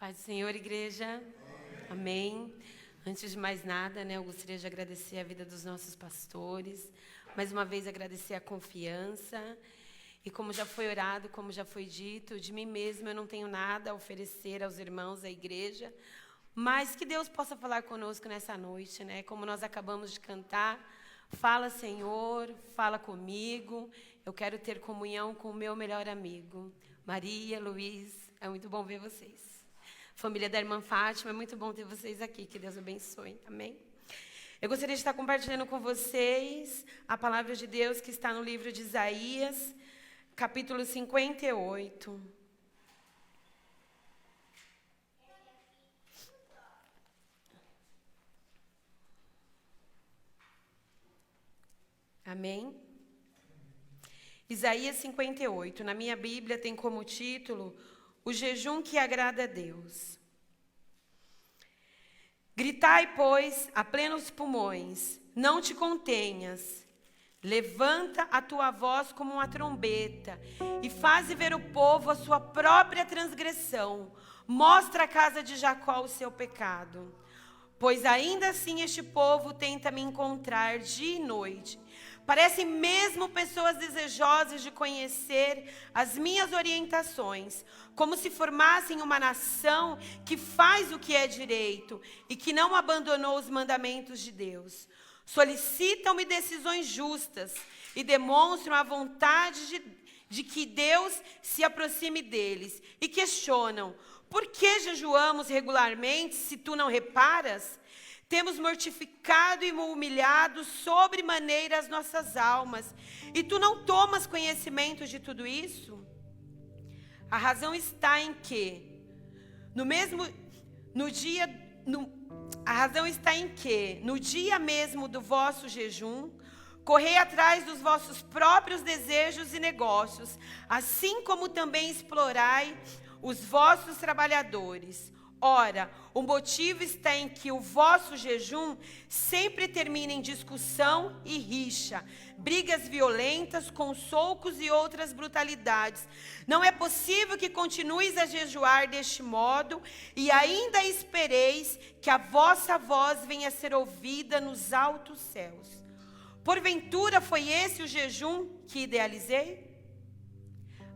Paz do Senhor, igreja. Amém. Antes de mais nada, eu gostaria de agradecer a vida dos nossos pastores. Mais uma vez, agradecer a confiança. E como já foi orado, como já foi dito, de mim mesma eu não tenho nada a oferecer aos irmãos, à igreja. Mas que Deus possa falar conosco nessa noite, Como nós acabamos de cantar. Fala, Senhor, fala comigo. Eu quero ter comunhão com o meu melhor amigo. Maria, Luiz, é muito bom ver vocês. Família da irmã Fátima, é muito bom ter vocês aqui. Que Deus abençoe. Amém? Eu gostaria de estar compartilhando com vocês a palavra de Deus que está no livro de Isaías, capítulo 58. Amém? Isaías 58. Na minha Bíblia tem como título o jejum que agrada a Deus. Gritai, pois, a plenos pulmões, não te contenhas. Levanta a tua voz como uma trombeta e faze ver o povo a sua própria transgressão. Mostra à casa de Jacó o seu pecado. Pois ainda assim este povo tenta me encontrar dia e noite. Parecem mesmo pessoas desejosas de conhecer as minhas orientações, como se formassem uma nação que faz o que é direito e que não abandonou os mandamentos de Deus. Solicitam-me decisões justas e demonstram a vontade de que Deus se aproxime deles. E questionam, por que jejuamos regularmente se tu não reparas? Temos mortificado e humilhado sobremaneira as nossas almas, e tu não tomas conhecimento de tudo isso? A razão está em que, no dia mesmo do vosso jejum, correi atrás dos vossos próprios desejos e negócios, assim como também explorai os vossos trabalhadores. Ora, o motivo está em que o vosso jejum sempre termina em discussão e rixa, brigas violentas com socos e outras brutalidades. Não é possível que continueis a jejuar deste modo e ainda espereis que a vossa voz venha a ser ouvida nos altos céus. Porventura foi esse o jejum que idealizei?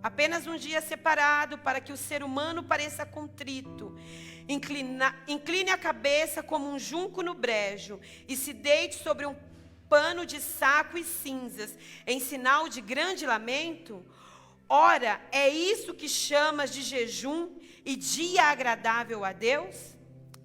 Apenas um dia separado para que o ser humano pareça contrito, incline a cabeça como um junco no brejo e se deite sobre um pano de saco e cinzas, em sinal de grande lamento? Ora, é isso que chamas de jejum e dia agradável a Deus?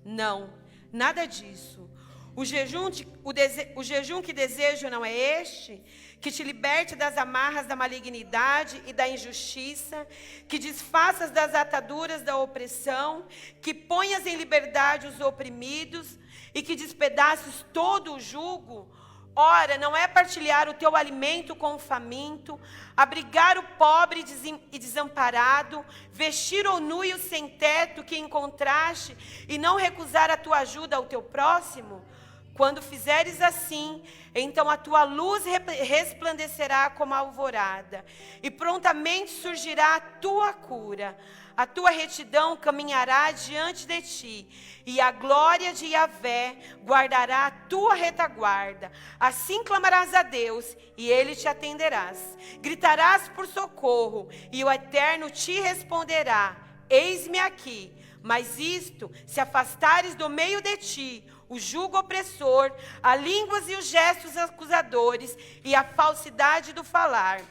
Não, nada disso. O jejum que desejo não é este, que te liberte das amarras da malignidade e da injustiça, que desfaças das ataduras da opressão, que ponhas em liberdade os oprimidos e que despedaces todo o jugo? Ora, não é partilhar o teu alimento com o faminto, abrigar o pobre e desamparado, vestir o nu e o sem teto que encontraste e não recusar a tua ajuda ao teu próximo? Quando fizeres assim, então a tua luz resplandecerá como a alvorada, e prontamente surgirá a tua cura. A tua retidão caminhará diante de ti, e a glória de Yahvé guardará a tua retaguarda. Assim clamarás a Deus, e Ele te atenderás. Gritarás por socorro, e o Eterno te responderá: eis-me aqui. Mas isto, se afastares do meio de ti o jugo opressor, a línguas e os gestos acusadores e a falsidade do falar,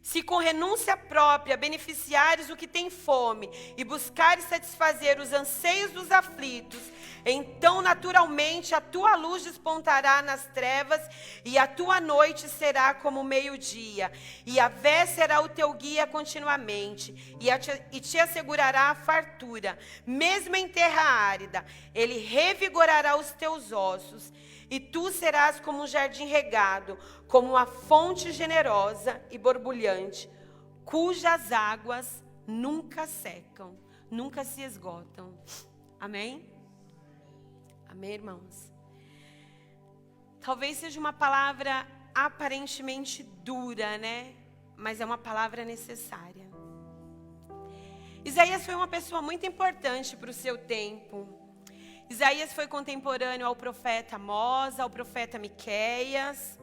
se com renúncia própria beneficiares o que tem fome e buscares satisfazer os anseios dos aflitos, então naturalmente a tua luz despontará nas trevas e a tua noite será como o meio-dia. E Yahvé será o teu guia continuamente e te assegurará a fartura, mesmo em terra árida. Ele revigorará os teus ossos. E tu serás como um jardim regado, como uma fonte generosa e borbulhante, cujas águas nunca secam, nunca se esgotam. Amém? Amém, irmãos? Talvez seja uma palavra aparentemente dura, Mas é uma palavra necessária. Isaías foi uma pessoa muito importante para o seu tempo. Isaías foi contemporâneo ao profeta Amós, ao profeta Miqueias.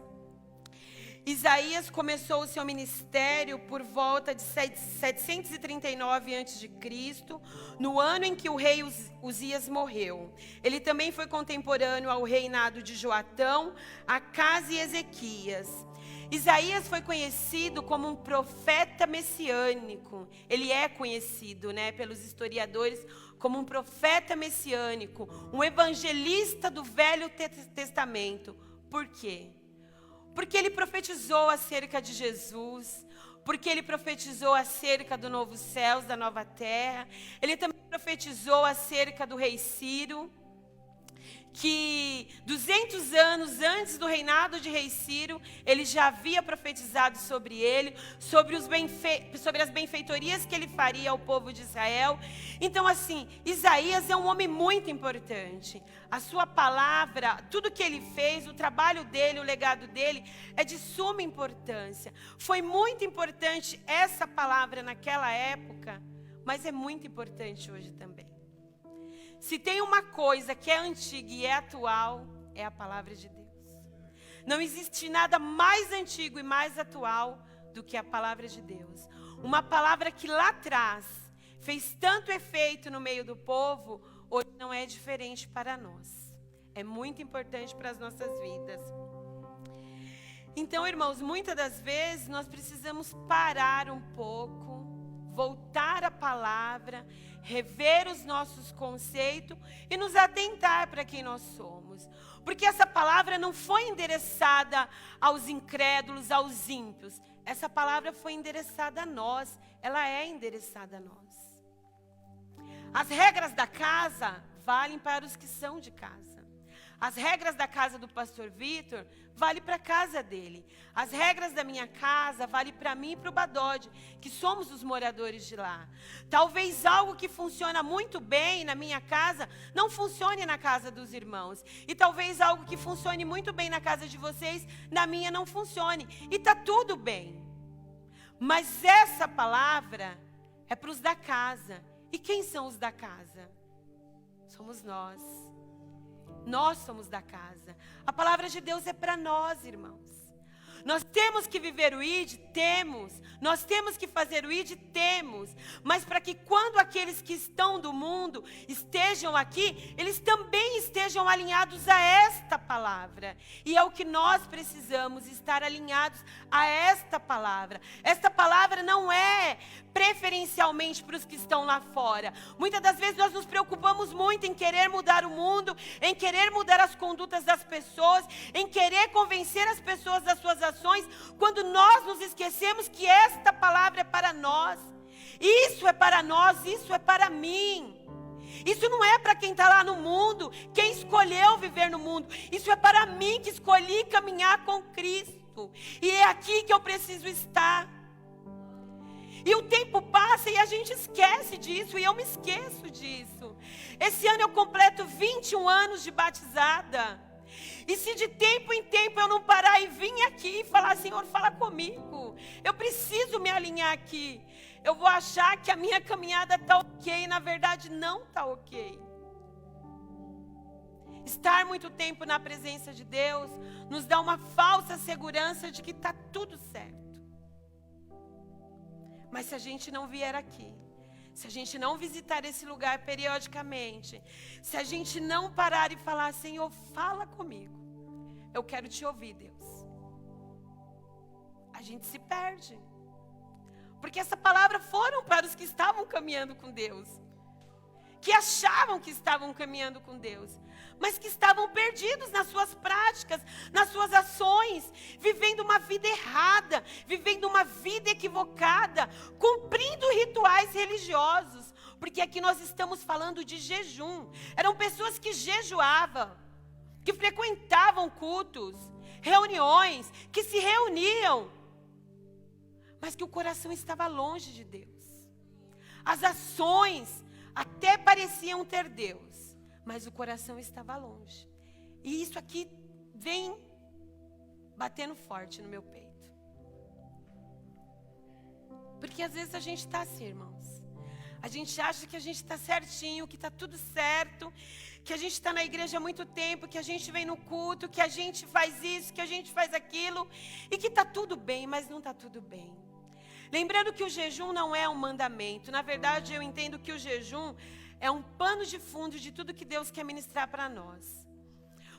Isaías começou o seu ministério por volta de 739 a.C., no ano em que o rei Uzias morreu. Ele também foi contemporâneo ao reinado de Joatão, Acás e Ezequias. Isaías foi conhecido como um profeta messiânico. Ele é conhecido, pelos historiadores como um profeta messiânico, um evangelista do Velho Testamento. Por quê? Porque ele profetizou acerca de Jesus, porque ele profetizou acerca do novo céus, da nova terra. Ele também profetizou acerca do rei Ciro, que 200 anos antes do reinado de rei Ciro, ele já havia profetizado sobre ele, sobre as benfeitorias que ele faria ao povo de Israel. Então assim, Isaías é um homem muito importante. A sua palavra, tudo que ele fez, o trabalho dele, o legado dele, é de suma importância. Foi muito importante essa palavra naquela época, mas é muito importante hoje também. Se tem uma coisa que é antiga e é atual, é a palavra de Deus. Não existe nada mais antigo e mais atual do que a palavra de Deus. Uma palavra que lá atrás fez tanto efeito no meio do povo, hoje não é diferente para nós. É muito importante para as nossas vidas. Então, irmãos, muitas das vezes nós precisamos parar um pouco, voltar à palavra, rever os nossos conceitos e nos atentar para quem nós somos. Porque essa palavra não foi endereçada aos incrédulos, aos ímpios. Essa palavra foi endereçada a nós. Ela é endereçada a nós. As regras da casa valem para os que são de casa. As regras da casa do pastor Vitor valem para a casa dele. As regras da minha casa valem para mim e para o Badode, que somos os moradores de lá. Talvez algo que funciona muito bem na minha casa não funcione na casa dos irmãos. E talvez algo que funcione muito bem na casa de vocês, na minha não funcione. E está tudo bem. Mas essa palavra é para os da casa. E quem são os da casa? Somos nós. Nós somos da casa. A palavra de Deus é para nós, irmãos. Nós temos que viver o ID? Temos. Nós temos que fazer o ID? Temos. Mas para que quando aqueles que estão do mundo estejam aqui, eles também estejam alinhados a esta palavra. E é o que nós precisamos, estar alinhados a esta palavra. Esta palavra não é preferencialmente para os que estão lá fora. Muitas das vezes nós nos preocupamos muito em querer mudar o mundo, em querer mudar as condutas das pessoas, em querer convencer as pessoas das suas ações, quando nós nos esquecemos que esta palavra é para nós. Isso é para nós, isso é para mim. Isso não é para quem está lá no mundo, quem escolheu viver no mundo. Isso é para mim que escolhi caminhar com Cristo. E é aqui que eu preciso estar. E o tempo passa e a gente esquece disso, e eu me esqueço disso. Esse ano eu completo 21 anos de batizada. E se de tempo em tempo eu não parar e vir aqui e falar, Senhor, fala comigo. Eu preciso me alinhar aqui. Eu vou achar que a minha caminhada está ok, e na verdade não está ok. Estar muito tempo na presença de Deus nos dá uma falsa segurança de que está tudo certo. Mas se a gente não vier aqui, se a gente não visitar esse lugar periodicamente, se a gente não parar e falar, Senhor, fala comigo, eu quero te ouvir, Deus, a gente se perde. Porque essa palavra foram para os que estavam caminhando com Deus, que achavam que estavam caminhando com Deus, mas que estavam perdidos nas suas práticas, nas suas ações, vivendo uma vida errada, vivendo uma vida equivocada, cumprindo rituais religiosos, porque aqui nós estamos falando de jejum. Eram pessoas que jejuavam, que frequentavam cultos, reuniões, que se reuniam, mas que o coração estava longe de Deus. As ações até pareciam ter Deus, mas o coração estava longe. E isso aqui vem batendo forte no meu peito. Porque às vezes a gente está assim, irmãos. A gente acha que a gente está certinho, que está tudo certo, que a gente está na igreja há muito tempo, que a gente vem no culto, que a gente faz isso, que a gente faz aquilo, e que está tudo bem, mas não está tudo bem. Lembrando que o jejum não é um mandamento. Na verdade, eu entendo que o jejum é um pano de fundo de tudo que Deus quer ministrar para nós.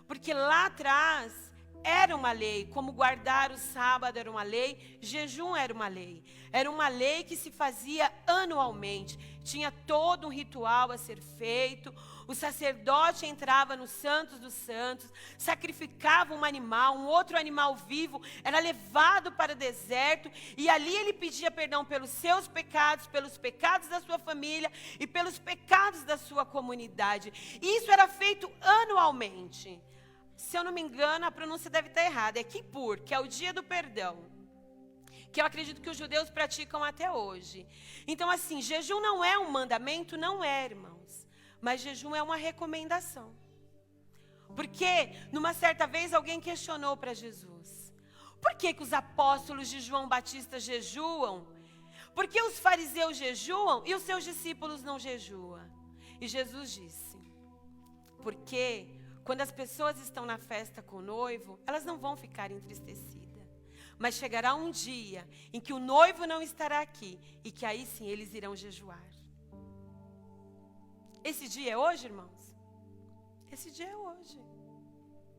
Porque lá atrás era uma lei, como guardar o sábado era uma lei, jejum era uma lei. Era uma lei que se fazia anualmente. Tinha todo um ritual a ser feito. O sacerdote entrava no Santos dos Santos, sacrificava um animal, um outro animal vivo, era levado para o deserto, e ali ele pedia perdão pelos seus pecados, pelos pecados da sua família e pelos pecados da sua comunidade. E isso era feito anualmente. Se eu não me engano, a pronúncia deve estar errada. É Kippur, que é o dia do perdão, que eu acredito que os judeus praticam até hoje. Então, assim, jejum não é um mandamento, não é, irmãos. Mas jejum é uma recomendação. Porque, numa certa vez, alguém questionou para Jesus: por que os apóstolos de João Batista jejuam? Por que os fariseus jejuam e os seus discípulos não jejuam? E Jesus disse: porque quando as pessoas estão na festa com o noivo, elas não vão ficar entristecidas. Mas chegará um dia em que o noivo não estará aqui, e que aí sim eles irão jejuar. Esse dia é hoje, irmãos? Esse dia é hoje.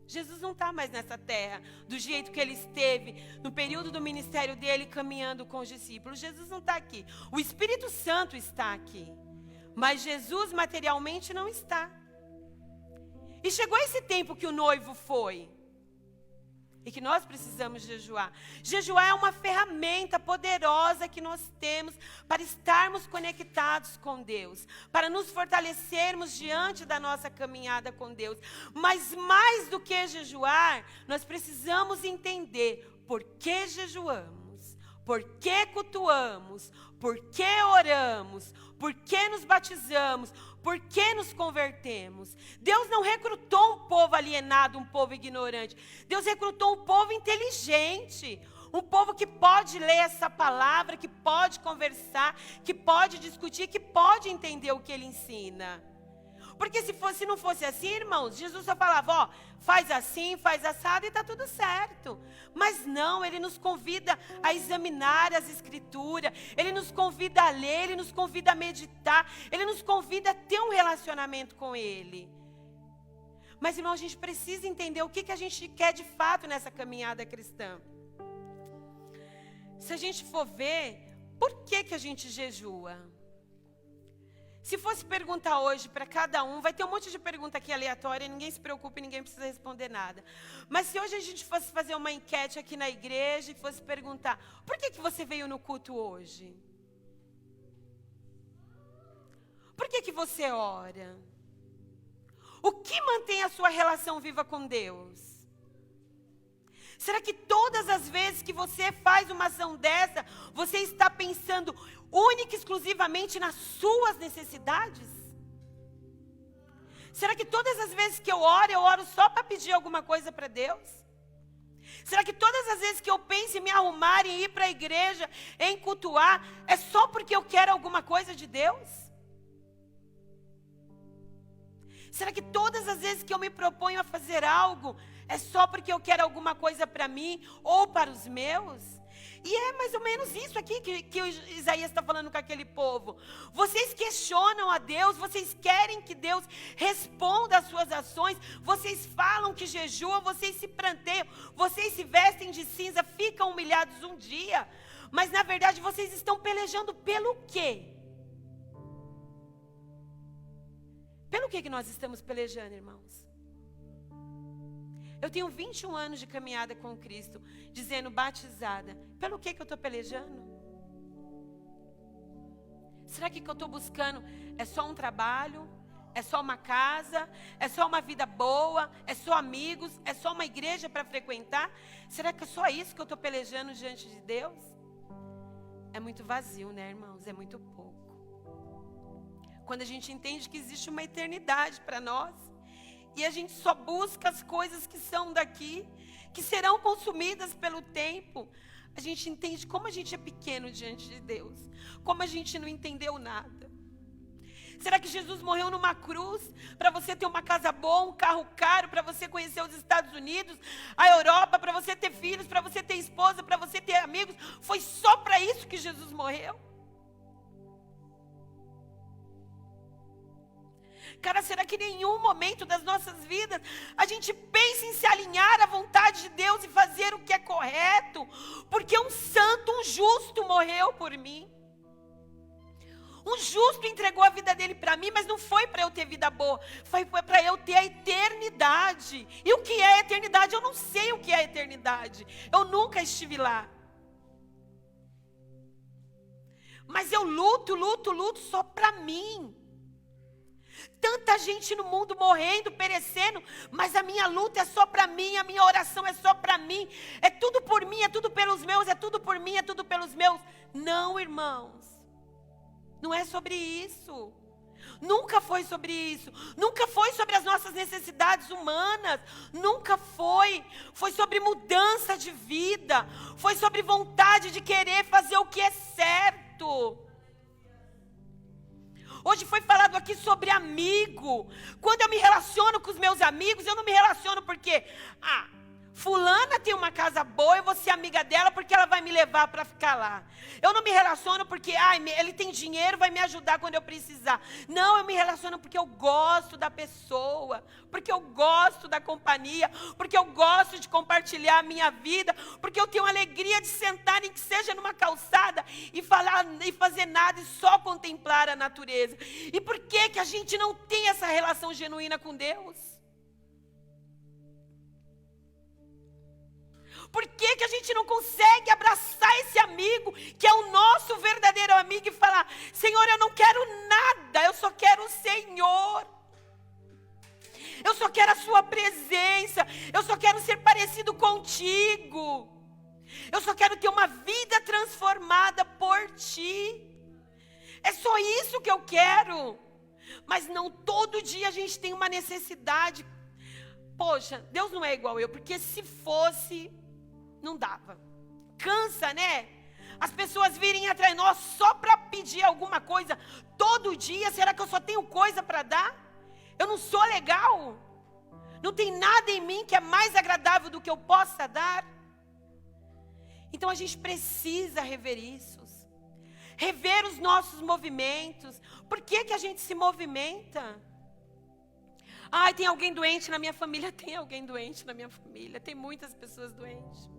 Jesus não está mais nessa terra do jeito que ele esteve no período do ministério dele, caminhando com os discípulos. Jesus não está aqui. O Espírito Santo está aqui. Mas Jesus materialmente não está. E chegou esse tempo que o noivo foi. E que nós precisamos jejuar. Jejuar é uma ferramenta poderosa que nós temos para estarmos conectados com Deus, para nos fortalecermos diante da nossa caminhada com Deus. Mas mais do que jejuar, nós precisamos entender por que jejuamos, por que cultuamos, por que oramos, por que nos batizamos, por que nos convertemos. Deus não recrutou um povo alienado, um povo ignorante. Deus recrutou um povo inteligente, um povo que pode ler essa palavra, que pode conversar, que pode discutir, que pode entender o que ele ensina. Porque se não fosse assim, irmãos, Jesus só falava, ó, faz assim, faz assado e está tudo certo. Mas não, ele nos convida a examinar as escrituras, ele nos convida a ler, ele nos convida a meditar, ele nos convida a ter um relacionamento com ele. Mas, irmão, a gente precisa entender o que a gente quer de fato nessa caminhada cristã. Se a gente for ver, por que a gente jejua? Se fosse perguntar hoje para cada um, vai ter um monte de pergunta aqui aleatória, ninguém se preocupe, ninguém precisa responder nada. Mas se hoje a gente fosse fazer uma enquete aqui na igreja e fosse perguntar, por que você veio no culto hoje? Por que você ora? O que mantém a sua relação viva com Deus? Será que todas as vezes que você faz uma ação dessa, você está pensando única e exclusivamente nas suas necessidades? Será que todas as vezes que eu oro só para pedir alguma coisa para Deus? Será que todas as vezes que eu penso em me arrumar, em ir para a igreja, em cultuar, é só porque eu quero alguma coisa de Deus? Será que todas as vezes que eu me proponho a fazer algo, é só porque eu quero alguma coisa para mim ou para os meus? E é mais ou menos isso aqui que o Isaías está falando com aquele povo. Vocês questionam a Deus, vocês querem que Deus responda às suas ações, vocês falam que jejuam, vocês se pranteiam, vocês se vestem de cinza, ficam humilhados um dia. Mas na verdade vocês estão pelejando pelo quê? Pelo que nós estamos pelejando, irmãos? Eu tenho 21 anos de caminhada com Cristo, dizendo batizada. Pelo que eu estou pelejando? Será que o que eu estou buscando é só um trabalho? É só uma casa? É só uma vida boa? É só amigos? É só uma igreja para frequentar? Será que é só isso que eu estou pelejando diante de Deus? É muito vazio, né, irmãos? É muito pouco. Quando a gente entende que existe uma eternidade para nós, e a gente só busca as coisas que são daqui, que serão consumidas pelo tempo, a gente entende como a gente é pequeno diante de Deus, como a gente não entendeu nada. Será que Jesus morreu numa cruz para você ter uma casa boa, um carro caro, para você conhecer os Estados Unidos, a Europa, para você ter filhos, para você ter esposa, para você ter amigos? Foi só para isso que Jesus morreu? Cara, será que em nenhum momento das nossas vidas a gente pensa em se alinhar à vontade de Deus e fazer o que é correto? Porque um santo, um justo morreu por mim. Um justo entregou a vida dele para mim, mas não foi para eu ter vida boa, foi para eu ter a eternidade. E o que é a eternidade? Eu não sei o que é a eternidade. Eu nunca estive lá. Mas eu luto só para mim. Tanta gente no mundo morrendo, perecendo, mas a minha luta é só para mim, a minha oração é só para mim. É tudo por mim, é tudo pelos meus, é tudo por mim, é tudo pelos meus. Não, irmãos. Não é sobre isso. Nunca foi sobre isso. Nunca foi sobre as nossas necessidades humanas. Nunca foi. Foi sobre mudança de vida. Foi sobre vontade de querer fazer o que é certo. Hoje foi falado aqui sobre amigo. Quando eu me relaciono com os meus amigos, eu não me relaciono porque fulana tem uma casa boa, eu vou ser amiga dela porque ela vai me levar para ficar lá. Eu não me relaciono porque ele tem dinheiro, vai me ajudar quando eu precisar. Não, eu me relaciono porque eu gosto da pessoa, porque eu gosto da companhia, porque eu gosto de compartilhar a minha vida, porque eu tenho alegria de sentar, nem que seja numa calçada, e falar e fazer nada e só contemplar a natureza. E por que a gente não tem essa relação genuína com Deus? Por que a gente não consegue abraçar esse amigo, que é o nosso verdadeiro amigo, e falar: Senhor, eu não quero nada, eu só quero o Senhor. Eu só quero a sua presença, eu só quero ser parecido contigo. Eu só quero ter uma vida transformada por ti. É só isso que eu quero. Mas não todo dia a gente tem uma necessidade. Poxa, Deus não é igual eu, porque se fosse, não dava. Cansa, né? As pessoas virem atrás de nós só para pedir alguma coisa todo dia. Será que eu só tenho coisa para dar? Eu não sou legal? Não tem nada em mim que é mais agradável do que eu possa dar? Então a gente precisa rever isso. Rever os nossos movimentos. Por que a gente se movimenta? Tem alguém doente na minha família? Tem alguém doente na minha família. Tem muitas pessoas doentes.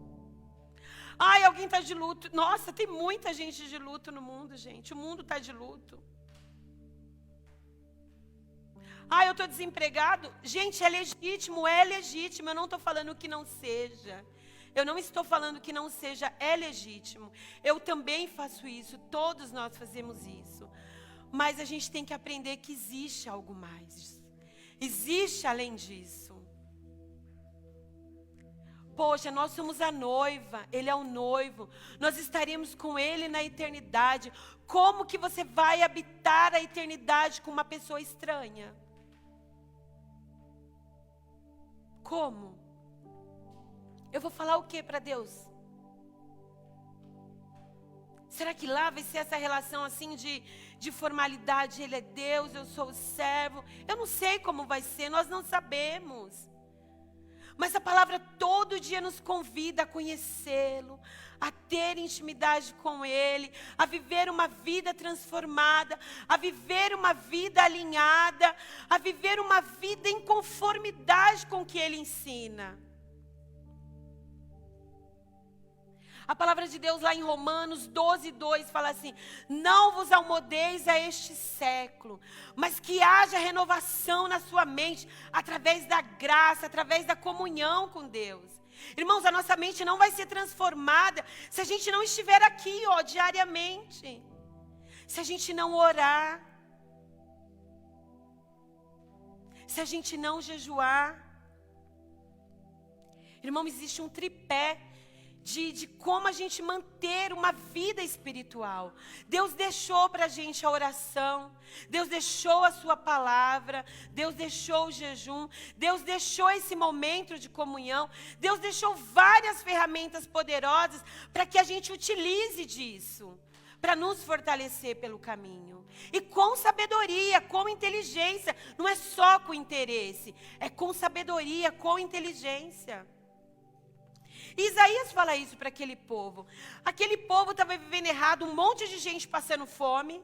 Alguém está de luto. Nossa, tem muita gente de luto no mundo, gente. O mundo está de luto. Eu estou desempregado. Gente, é legítimo, é legítimo. Eu não estou falando que não seja. Eu não estou falando que não seja, é legítimo. Eu também faço isso, todos nós fazemos isso. Mas a gente tem que aprender que existe algo mais. Existe além disso. Poxa, nós somos a noiva, ele é o noivo. Nós estaremos com ele na eternidade. Como que você vai habitar a eternidade com uma pessoa estranha? Como? Eu vou falar o que para Deus? Será que lá vai ser essa relação assim de formalidade? Ele é Deus, eu sou o servo. Eu não sei como vai ser, nós não sabemos. Mas a palavra todo dia nos convida a conhecê-lo, a ter intimidade com Ele, a viver uma vida transformada, a viver uma vida alinhada, a viver uma vida em conformidade com o que Ele ensina. A palavra de Deus lá em Romanos 12:2 fala assim: não vos almodeis a este século, mas que haja renovação na sua mente, através da graça, através da comunhão com Deus. Irmãos, a nossa mente não vai ser transformada se a gente não estiver aqui, diariamente. Se a gente não orar. Se a gente não jejuar. Irmão, existe um tripé de como a gente manter uma vida espiritual. Deus deixou para a gente a oração, Deus deixou a sua palavra, Deus deixou o jejum, Deus deixou esse momento de comunhão, Deus deixou várias ferramentas poderosas para que a gente utilize disso, para nos fortalecer pelo caminho. E com sabedoria, com inteligência, não é só com interesse, é com sabedoria, com inteligência. E Isaías fala isso para aquele povo. Aquele povo estava vivendo errado, um monte de gente passando fome,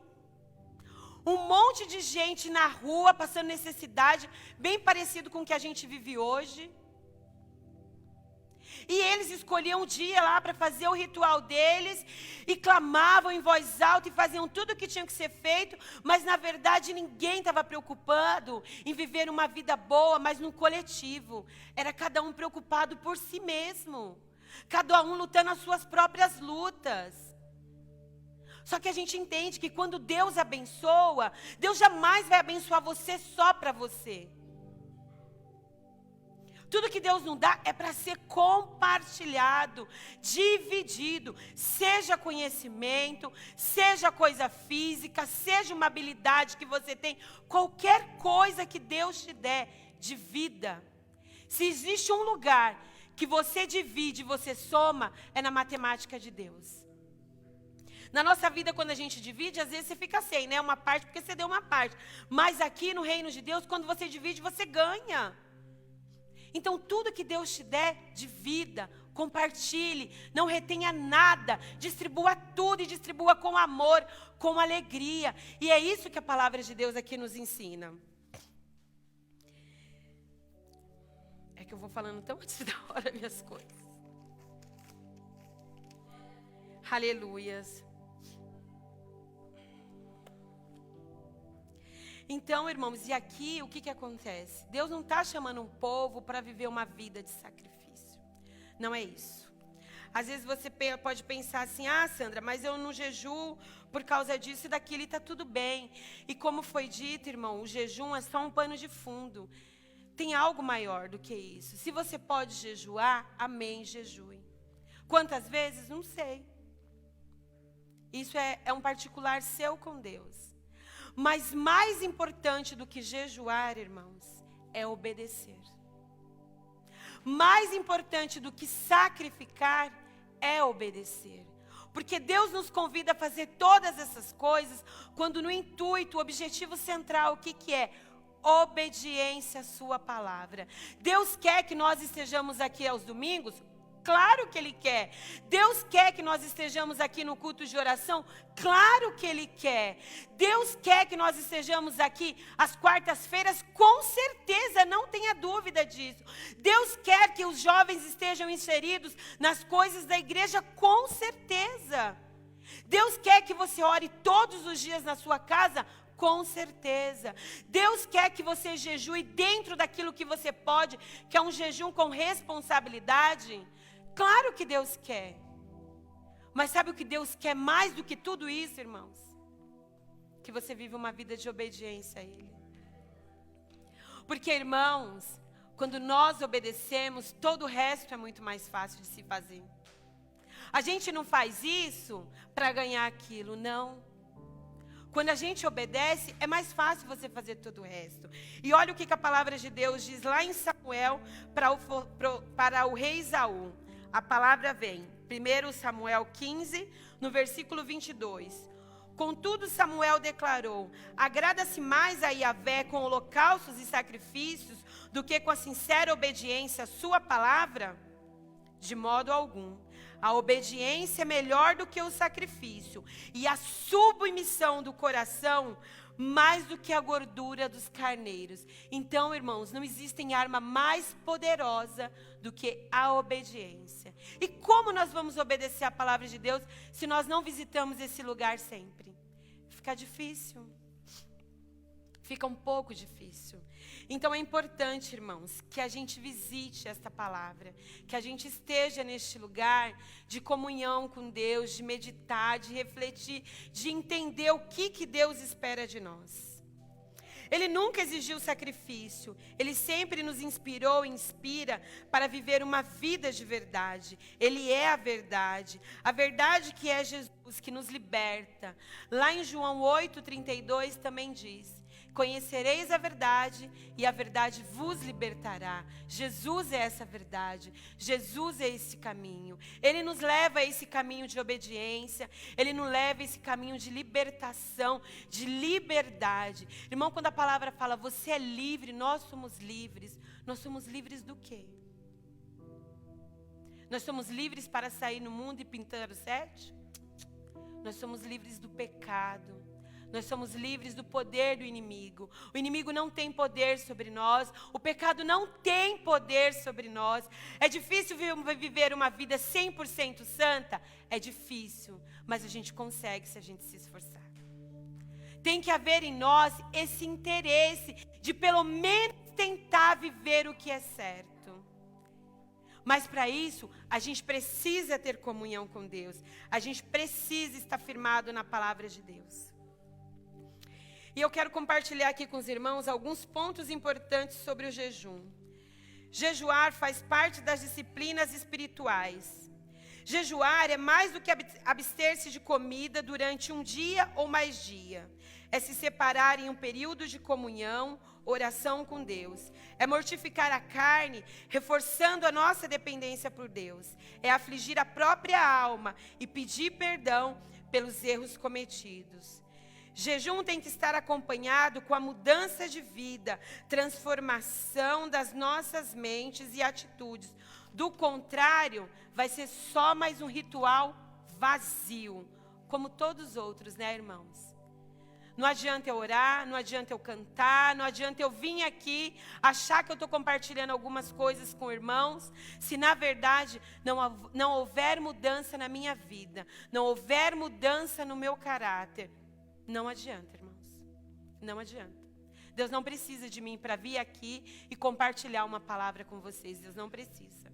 um monte de gente na rua passando necessidade, bem parecido com o que a gente vive hoje. E eles escolhiam um dia lá para fazer o ritual deles, e clamavam em voz alta, e faziam tudo o que tinha que ser feito, mas na verdade ninguém estava preocupado em viver uma vida boa, mas no coletivo. Era cada um preocupado por si mesmo, cada um lutando as suas próprias lutas. Só que a gente entende que quando Deus abençoa, Deus jamais vai abençoar você só para você. Tudo que Deus não dá é para ser compartilhado, dividido. Seja conhecimento, seja coisa física, seja uma habilidade que você tem. Qualquer coisa que Deus te der de vida. Se existe um lugar que você divide, você soma, é na matemática de Deus. Na nossa vida, quando a gente divide, às vezes você fica sem, né? Uma parte porque você deu uma parte. Mas aqui no reino de Deus, quando você divide, você ganha. Então, tudo que Deus te der de vida, compartilhe, não retenha nada, distribua tudo e distribua com amor, com alegria. E é isso que a palavra de Deus aqui nos ensina. É que eu vou falando tão antes da hora minhas coisas. Aleluias. Então, irmãos, e aqui o que acontece? Deus não está chamando um povo para viver uma vida de sacrifício. Não é isso. Às vezes você pode pensar assim, Sandra, mas eu não jejuo por causa disso e daquilo e está tudo bem. E como foi dito, irmão, o jejum é só um pano de fundo. Tem algo maior do que isso. Se você pode jejuar, amém, jejue. Quantas vezes? Não sei. Isso é um particular seu com Deus. Mas mais importante do que jejuar, irmãos, é obedecer. Mais importante do que sacrificar é obedecer. Porque Deus nos convida a fazer todas essas coisas quando no intuito, o objetivo central, o que é? Obediência à sua palavra. Deus quer que nós estejamos aqui aos domingos? Claro que Ele quer. Deus quer que nós estejamos aqui no culto de oração? Claro que Ele quer. Deus quer que nós estejamos aqui às quartas-feiras? Com certeza, não tenha dúvida disso. Deus quer que os jovens estejam inseridos nas coisas da igreja? Com certeza. Deus quer que você ore todos os dias na sua casa? Com certeza. Deus quer que você jejue dentro daquilo que você pode, que é um jejum com responsabilidade? Claro que Deus quer. Mas sabe o que Deus quer mais do que tudo isso, irmãos? Que você viva uma vida de obediência a Ele. Porque, irmãos, quando nós obedecemos, todo o resto é muito mais fácil de se fazer. A gente não faz isso para ganhar aquilo, não. Quando a gente obedece, é mais fácil você fazer todo o resto. E olha o que a palavra de Deus diz lá em Samuel para o rei Saul. A palavra vem, 1 Samuel 15, no versículo 22. Contudo, Samuel declarou: agrada-se mais a Yahvé com holocaustos e sacrifícios do que com a sincera obediência à sua palavra? De modo algum. A obediência é melhor do que o sacrifício, e a submissão do coração mais do que a gordura dos carneiros. Então, irmãos, não existe arma mais poderosa do que a obediência. E como nós vamos obedecer a palavra de Deus se nós não visitamos esse lugar sempre? Fica difícil. Fica um pouco difícil. Então é importante, irmãos, que a gente visite esta palavra, que a gente esteja neste lugar de comunhão com Deus, de meditar, de refletir, de entender o que Deus espera de nós. Ele nunca exigiu sacrifício, Ele sempre nos inspirou e inspira para viver uma vida de verdade. Ele é a verdade que é Jesus, que nos liberta. Lá em João 8:32 também diz Conhecereis a verdade e a verdade vos libertará. Jesus é essa verdade. Jesus é esse caminho. Ele nos leva a esse caminho de obediência. Ele nos leva a esse caminho de libertação, de liberdade. Irmão, quando a palavra fala, você é livre, nós somos livres. Nós somos livres do quê? Nós somos livres para sair no mundo e pintar o sete? Nós somos livres do pecado. Nós somos livres do poder do inimigo. O inimigo não tem poder sobre nós. O pecado não tem poder sobre nós. É difícil viver uma vida 100% santa? É difícil, mas a gente consegue se a gente se esforçar. Tem que haver em nós esse interesse de pelo menos tentar viver o que é certo. Mas para isso, a gente precisa ter comunhão com Deus. A gente precisa estar firmado na palavra de Deus. E eu quero compartilhar aqui com os irmãos alguns pontos importantes sobre o jejum. Jejuar faz parte das disciplinas espirituais. Jejuar é mais do que abster-se de comida durante um dia ou mais dia. É se separar em um período de comunhão, oração com Deus. É mortificar a carne, reforçando a nossa dependência por Deus. É afligir a própria alma e pedir perdão pelos erros cometidos. Jejum tem que estar acompanhado com a mudança de vida, transformação das nossas mentes e atitudes. Do contrário, vai ser só mais um ritual vazio, como todos os outros, né, irmãos? Não adianta eu orar, não adianta eu cantar, não adianta eu vir aqui achar que eu estou compartilhando algumas coisas com irmãos, se na verdade não houver mudança na minha vida, não houver mudança no meu caráter. Não adianta, irmãos. Não adianta. Deus não precisa de mim para vir aqui e compartilhar uma palavra com vocês. Deus não precisa.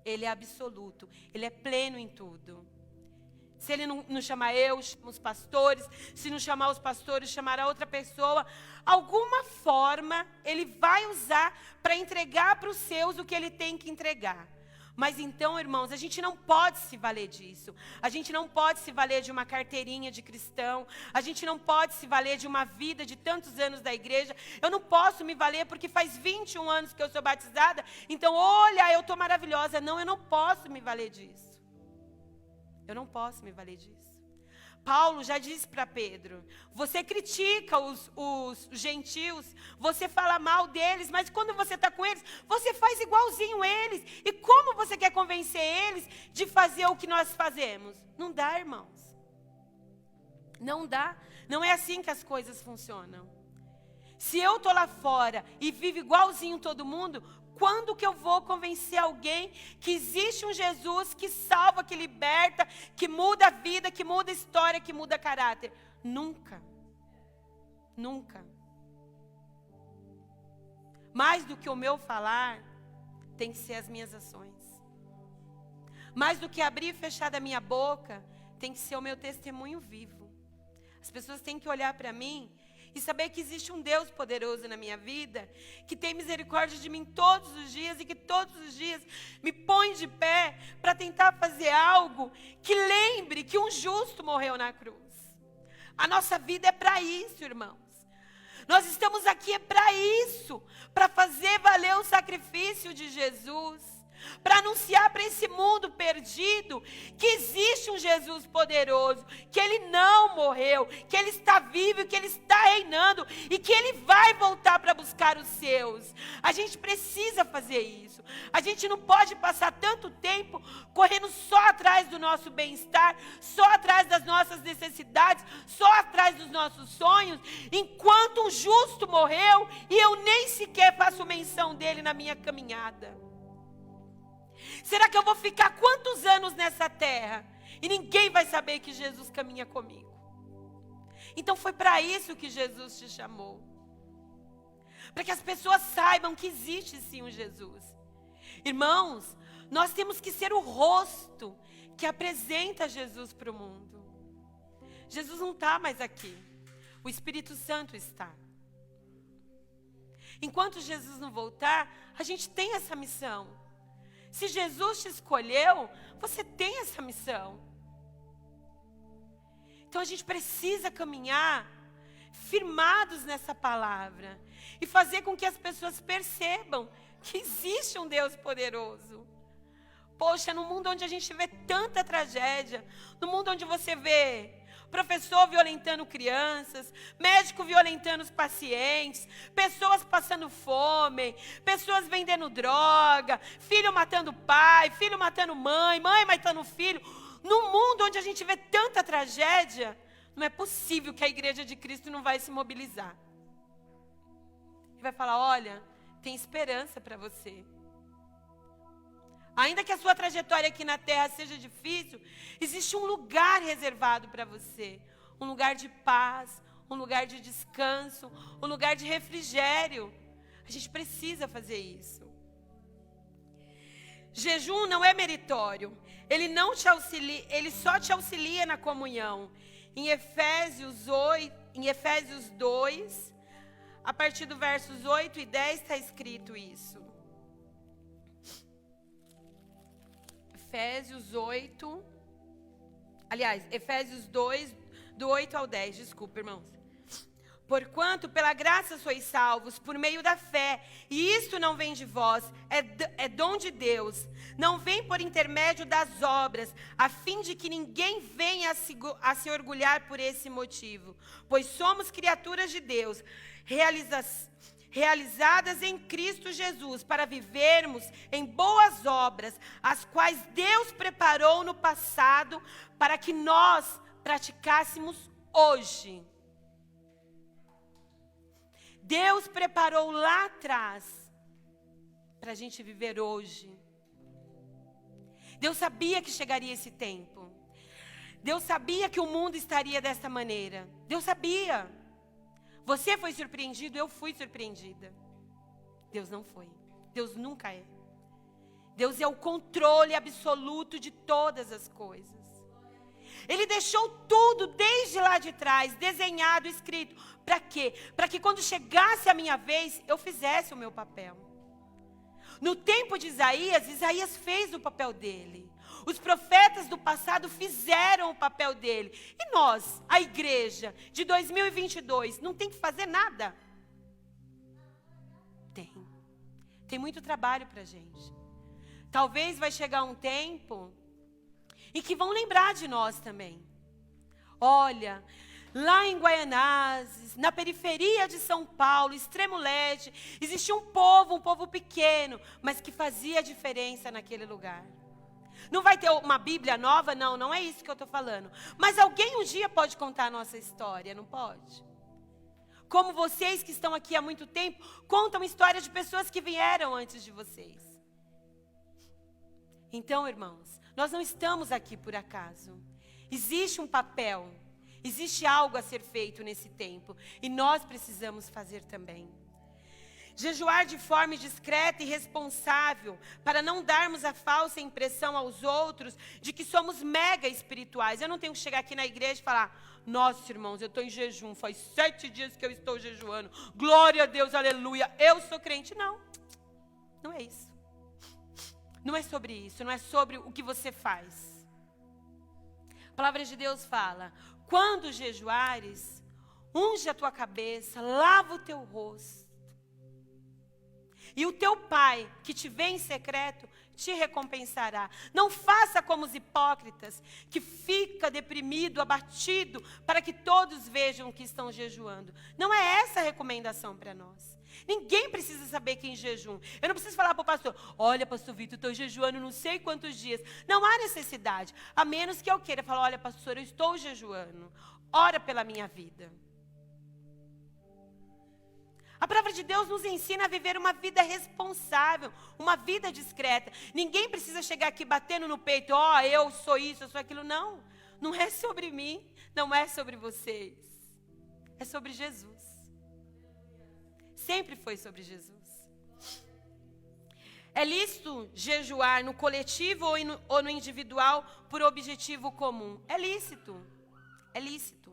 Ele é absoluto. Ele é pleno em tudo. Se Ele não chamar eu, chama os pastores. Se não chamar os pastores, chamará outra pessoa. Alguma forma, Ele vai usar para entregar para os seus o que Ele tem que entregar. Mas então, irmãos, a gente não pode se valer disso. A gente não pode se valer de uma carteirinha de cristão. A gente não pode se valer de uma vida de tantos anos da igreja. Eu não posso me valer porque faz 21 anos que eu sou batizada. Então, olha, eu estou maravilhosa. Não, eu não posso me valer disso. Eu não posso me valer disso. Paulo já disse para Pedro, você critica os gentios, você fala mal deles, mas quando você está com eles, você faz igualzinho eles. E como você quer convencer eles de fazer o que nós fazemos? Não dá, irmãos. Não dá. Não é assim que as coisas funcionam. Se eu estou lá fora e vivo igualzinho todo mundo, quando que eu vou convencer alguém que existe um Jesus que salva, que liberta, que muda a vida, que muda a história, que muda caráter? Nunca. Nunca. Mais do que o meu falar, tem que ser as minhas ações. Mais do que abrir e fechar da minha boca, tem que ser o meu testemunho vivo. As pessoas têm que olhar para mim e saber que existe um Deus poderoso na minha vida, que tem misericórdia de mim todos os dias e que todos os dias me põe de pé para tentar fazer algo que lembre que um justo morreu na cruz. A nossa vida é para isso, irmãos. Nós estamos aqui é para isso, para fazer valer o sacrifício de Jesus. Para anunciar para esse mundo perdido que existe um Jesus poderoso, que Ele não morreu, que Ele está vivo, que Ele está reinando e que Ele vai voltar para buscar os seus. A gente precisa fazer isso. A gente não pode passar tanto tempo correndo só atrás do nosso bem-estar, só atrás das nossas necessidades, só atrás dos nossos sonhos, enquanto um justo morreu e eu nem sequer faço menção dele na minha caminhada. Será que eu vou ficar quantos anos nessa terra e ninguém vai saber que Jesus caminha comigo? Então foi para isso que Jesus te chamou. Para que as pessoas saibam que existe sim um Jesus. Irmãos, nós temos que ser o rosto que apresenta Jesus para o mundo. Jesus não está mais aqui. O Espírito Santo está. Enquanto Jesus não voltar, a gente tem essa missão. Se Jesus te escolheu, você tem essa missão. Então a gente precisa caminhar firmados nessa palavra. E fazer com que as pessoas percebam que existe um Deus poderoso. Poxa, no mundo onde a gente vê tanta tragédia, no mundo onde você vê professor violentando crianças, médico violentando os pacientes, pessoas passando fome, pessoas vendendo droga, filho matando pai, filho matando mãe, mãe matando filho. No mundo onde a gente vê tanta tragédia, não é possível que a igreja de Cristo não vai se mobilizar. E vai falar, olha, tem esperança para você. Ainda que a sua trajetória aqui na terra seja difícil, existe um lugar reservado para você. Um lugar de paz, um lugar de descanso, um lugar de refrigério. A gente precisa fazer isso. Jejum não é meritório. Ele só te auxilia na comunhão. Em Efésios 2, a partir do versos 8 e 10 está escrito isso. Efésios 2, do 8 ao 10, desculpa, irmãos. Porquanto pela graça sois salvos, por meio da fé, e isto não vem de vós, é dom de Deus, não vem por intermédio das obras, a fim de que ninguém venha a se orgulhar por esse motivo, pois somos criaturas de Deus, realizadas em Cristo Jesus, para vivermos em boas obras, as quais Deus preparou no passado, para que nós praticássemos hoje. Deus preparou lá atrás, para a gente viver hoje. Deus sabia que chegaria esse tempo. Deus sabia que o mundo estaria dessa maneira. Deus sabia. Você foi surpreendido, eu fui surpreendida. Deus não foi. Deus nunca é. Deus é o controle absoluto de todas as coisas. Ele deixou tudo desde lá de trás, desenhado, escrito. Para quê? Para que quando chegasse a minha vez, eu fizesse o meu papel. No tempo de Isaías, Isaías fez o papel dele. Os profetas do passado fizeram o papel dele. E nós, a igreja de 2022, não tem que fazer nada? Tem. Tem muito trabalho para a gente. Talvez vai chegar um tempo em que vão lembrar de nós também. Olha, lá em Guaianazes, na periferia de São Paulo, extremo leste, existia um povo pequeno, mas que fazia diferença naquele lugar. Não vai ter uma Bíblia nova? Não, não é isso que eu estou falando. Mas alguém um dia pode contar a nossa história, não pode? Como vocês que estão aqui há muito tempo, contam histórias de pessoas que vieram antes de vocês. Então, irmãos, nós não estamos aqui por acaso. Existe um papel, existe algo a ser feito nesse tempo. E nós precisamos fazer também. Jejuar de forma discreta e responsável, para não darmos a falsa impressão aos outros de que somos mega espirituais. Eu não tenho que chegar aqui na igreja e falar, nossa, irmãos, eu estou em jejum, faz 7 dias que eu estou jejuando. Glória a Deus, aleluia, eu sou crente. Não, não é isso. Não é sobre isso, não é sobre o que você faz. A palavra de Deus fala, quando jejuares, unge a tua cabeça, lava o teu rosto. E o teu pai, que te vê em secreto, te recompensará. Não faça como os hipócritas, que fica deprimido, abatido, para que todos vejam que estão jejuando. Não é essa a recomendação para nós. Ninguém precisa saber que em jejum. Eu não preciso falar para o pastor, olha, pastor Vitor, estou jejuando não sei quantos dias. Não há necessidade, a menos que eu queira falar, olha, pastor, eu estou jejuando. Ora pela minha vida. A palavra de Deus nos ensina a viver uma vida responsável, uma vida discreta. Ninguém precisa chegar aqui batendo no peito, eu sou isso, eu sou aquilo. Não, não é sobre mim, não é sobre vocês. É sobre Jesus. Sempre foi sobre Jesus. É lícito jejuar no coletivo ou no individual por objetivo comum? É lícito, é lícito.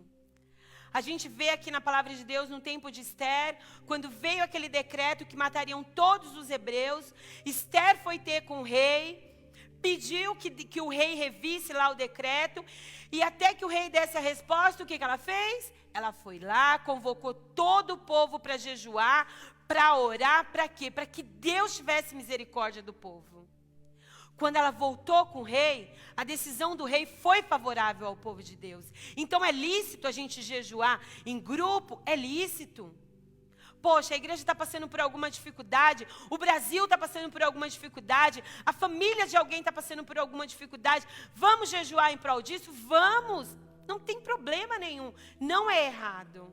A gente vê aqui na palavra de Deus, no tempo de Esther, quando veio aquele decreto que matariam todos os hebreus, Esther foi ter com o rei, pediu que o rei revisse lá o decreto, e até que o rei desse a resposta, o que ela fez? Ela foi lá, convocou todo o povo para jejuar, para orar, para quê? Para que Deus tivesse misericórdia do povo. Quando ela voltou com o rei, a decisão do rei foi favorável ao povo de Deus. Então é lícito a gente jejuar em grupo? É lícito. Poxa, a igreja está passando por alguma dificuldade, o Brasil está passando por alguma dificuldade, a família de alguém está passando por alguma dificuldade. Vamos jejuar em prol disso? Vamos! Não tem problema nenhum, não é errado.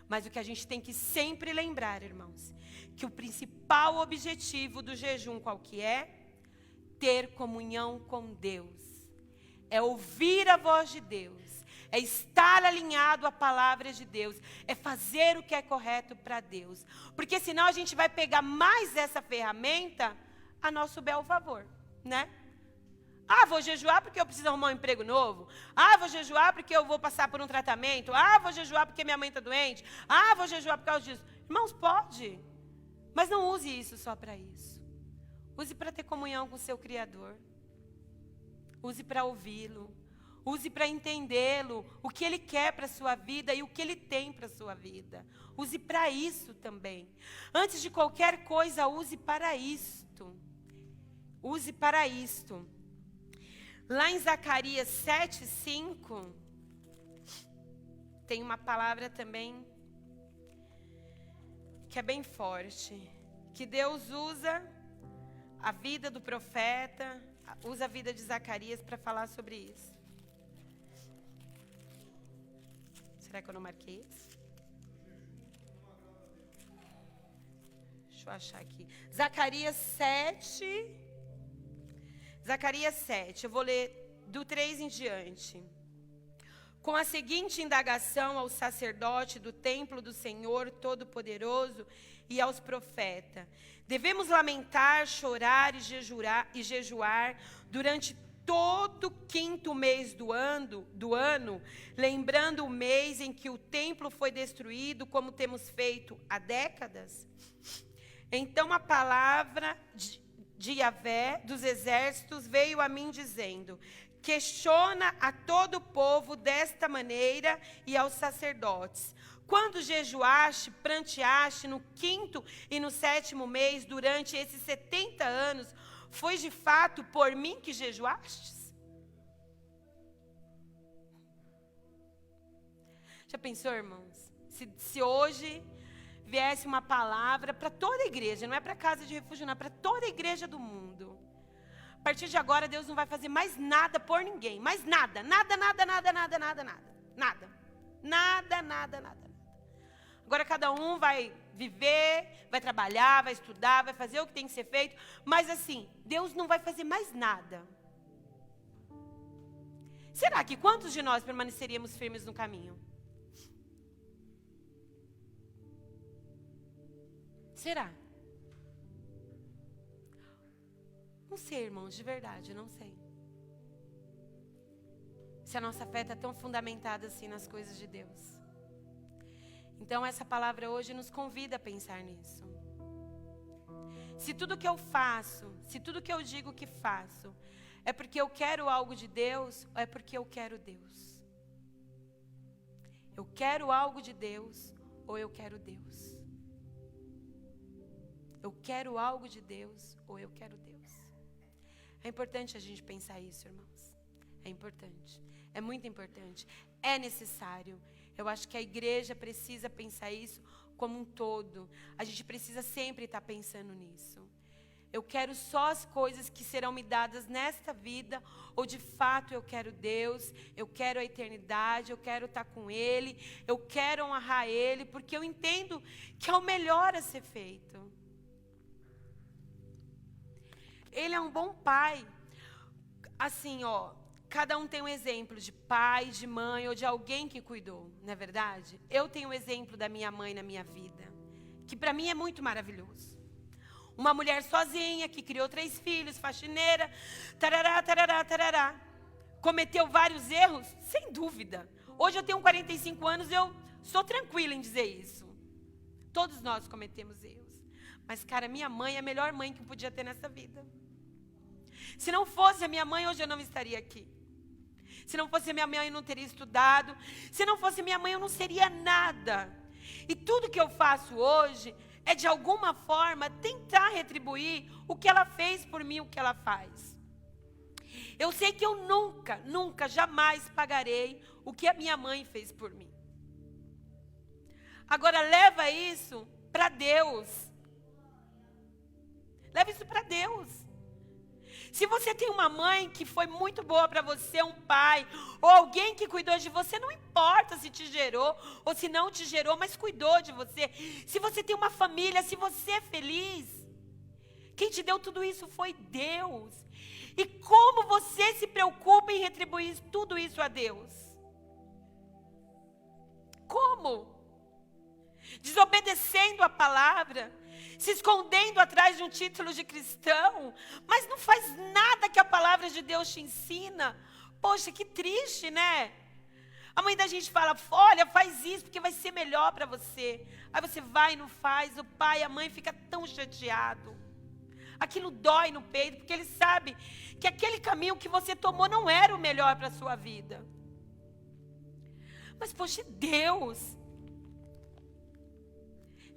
Mas o que a gente tem que sempre lembrar, irmãos, que o principal objetivo do jejum qual que é? Ter comunhão com Deus, é ouvir a voz de Deus, é estar alinhado à palavra de Deus, é fazer o que é correto para Deus, porque senão a gente vai pegar mais essa ferramenta a nosso bel favor, né? Ah, vou jejuar porque eu preciso arrumar um emprego novo. Ah, vou jejuar porque eu vou passar por um tratamento. Ah, vou jejuar porque minha mãe está doente. Ah, vou jejuar por causa disso. Irmãos, pode, mas não use isso só para isso. Use para ter comunhão com o seu Criador. Use para ouvi-lo. Use para entendê-lo, o que Ele quer para a sua vida e o que Ele tem para a sua vida. Use para isso também. Antes de qualquer coisa, use para isto. Use para isto. Lá em Zacarias 7:5, tem uma palavra também que é bem forte. Que Deus usa a vida do profeta, usa a vida de Zacarias para falar sobre isso. Será que eu não marquei isso? Deixa eu achar aqui. Zacarias 7, eu vou ler do 3 em diante. Com a seguinte indagação ao sacerdote do templo do Senhor Todo-Poderoso e aos profetas: devemos lamentar, chorar e jejuar durante todo o 5º mês do ano, lembrando o mês em que o templo foi destruído, como temos feito há décadas? Então a palavra de Yahvé dos exércitos veio a mim dizendo: questiona a todo o povo desta maneira e aos sacerdotes: quando jejuaste, pranteaste no 5º e no 7º mês, durante esses 70 anos, foi de fato por mim que jejuastes? Já pensou, irmãos? Se hoje viesse uma palavra para toda a igreja, não é para casa de refúgio, não, é para toda a igreja do mundo. A partir de agora, Deus não vai fazer mais nada por ninguém, mais nada, nada. Agora cada um vai viver, vai trabalhar, vai estudar, vai fazer o que tem que ser feito, mas assim, Deus não vai fazer mais nada. Será que quantos de nós permaneceríamos firmes no caminho? Será? Não sei, irmãos, de verdade, não sei. Se a nossa fé está tão fundamentada assim nas coisas de Deus. Então essa palavra hoje nos convida a pensar nisso. Se tudo que eu faço, se tudo que eu digo que faço, é porque eu quero algo de Deus, ou é porque eu quero Deus? Eu quero algo de Deus, ou eu quero Deus? Eu quero algo de Deus, ou eu quero Deus? É importante a gente pensar isso, irmãos. É importante. É muito importante. É necessário. Eu acho que a igreja precisa pensar isso como um todo. A gente precisa sempre estar pensando nisso. Eu quero só as coisas que serão me dadas nesta vida, ou de fato eu quero Deus, eu quero a eternidade, eu quero estar com Ele, eu quero honrar Ele, porque eu entendo que é o melhor a ser feito. Ele é um bom pai. Assim, cada um tem um exemplo de pai, de mãe ou de alguém que cuidou, não é verdade? Eu tenho o exemplo da minha mãe na minha vida, que para mim é muito maravilhoso. Uma mulher sozinha, que criou 3 filhos, faxineira, tarará. Cometeu vários erros? Sem dúvida. Hoje eu tenho 45 anos e eu sou tranquila em dizer isso. Todos nós cometemos erros. Mas, cara, minha mãe é a melhor mãe que eu podia ter nessa vida. Se não fosse a minha mãe, hoje eu não estaria aqui. Se não fosse a minha mãe, eu não teria estudado. Se não fosse a minha mãe, eu não seria nada. E tudo que eu faço hoje é, de alguma forma, tentar retribuir o que ela fez por mim, o que ela faz. Eu sei que eu nunca, jamais pagarei o que a minha mãe fez por mim. Agora, leva isso para Deus. Leva isso para Deus. Se você tem uma mãe que foi muito boa para você, um pai, ou alguém que cuidou de você, não importa se te gerou ou se não te gerou, mas cuidou de você. Se você tem uma família, se você é feliz, quem te deu tudo isso foi Deus. E como você se preocupa em retribuir tudo isso a Deus? Como? Desobedecendo a palavra, se escondendo atrás de um título de cristão, mas não faz nada que a palavra de Deus te ensina. Poxa, que triste, né? A mãe da gente fala, olha, faz isso porque vai ser melhor para você. Aí você vai e não faz, o pai e a mãe ficam tão chateados. Aquilo dói no peito, porque ele sabe que aquele caminho que você tomou não era o melhor para a sua vida. Mas, poxa, Deus,